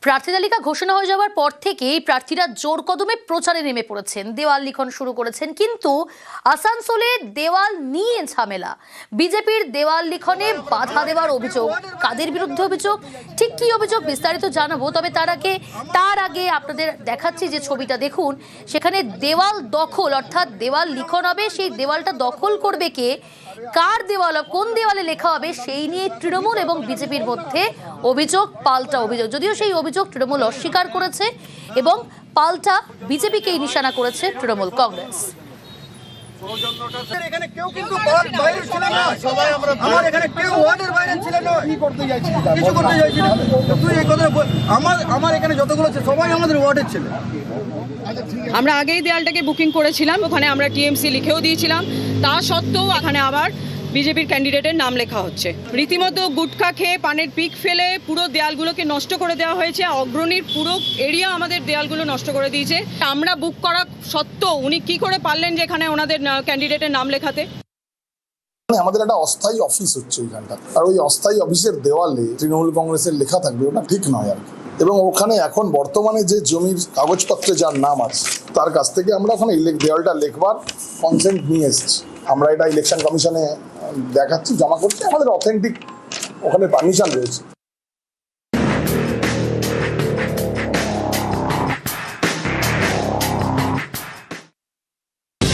প্রার্থী তালিকা ঘোষণা হয়ে যাওয়ার পর থেকেই প্রার্থীরা জোর কদমে প্রচারে নেমে পড়েছেন, দেওয়াল লিখন শুরু করেছেন। কিন্তু আসানসোলে দেওয়াল নিয়ে ঝামেলা, বিজেপির দেওয়াল লিখনে বাধা দেওয়ার অভিযোগ। কাদের বিরুদ্ধে অভিযোগ, ঠিক কি অভিযোগ বিস্তারিত জানাবো। তবে তার আগে আপনাদের দেখাচ্ছি যে ছবিটা দেখুন, সেখানে দেওয়াল দখল, অর্থাৎ দেওয়াল লিখন হবে, সেই দেওয়ালটা দখল করবে কে, কার দেওয়াল, কোন দেওয়ালে লেখা হবে, সেই নিয়ে তৃণমূল এবং বিজেপির মধ্যে অভিযোগ, পাল্টা অভিযোগ। যদিও সেই অভিযোগ তৃণমূল অস্বীকার করেছে এবং পাল্টা বিজেপিকেই নিশানা করেছে তৃণমূল কংগ্রেস। এখানে কেউ কিন্তু বাইরে ছিল না, সবাই আমার এখানে কেউ ওয়ার্ডের বাইরে ছিল না, কি করতে যাচ্ছিল, কিছু করতে যাচ্ছিল। তুই এই কথা আমার এখানে যতগুলো আছে সবাই আমাদের ওয়ার্ডের ছিল। আমরা আগেই দেয়ালটাকে বুকিং করেছিলাম, ওখানে আমরা টিএমসি লিখেও দিয়েছিলাম। তা সত্ত্বেও এখানে আবার বিজেপির ক্যান্ডিডেটের নাম লেখা হচ্ছে। রীতিমতো গুটখা খেয়ে পানের পিক ফেলে পুরো দেয়ালগুলোকে নষ্ট করে দেওয়া হয়েছে। অগ্রণীর পুরো এরিয়া আমাদের দেয়ালগুলো নষ্ট করে দিয়েছে। আমরা বুক করা সত্ত্বেও উনি কি করে পারলেন যে এখানে ওনাদের ক্যান্ডিডেটের নাম লেখাতে? আমাদের একটা অস্থায়ী অফিস হচ্ছে ওইখানটা, আর ওই অস্থায়ী অফিসের দেওয়ালে তৃণমূল কংগ্রেসের লেখা থাকবে, ওটা ঠিক নয় আর কি। এবং ওখানে এখন বর্তমানে যে জমির কাগজপত্রে যার নাম আছে তার কাছ থেকে আমরা ওখানে দেওয়ালটা লেখবার কনসেন্ট নিয়ে এসেছি। আমরা এটা ইলেকশন কমিশনে দেখাচ্ছি, জমা করছি, আমাদের অথেন্টিক ওখানে পারমিশন রয়েছে।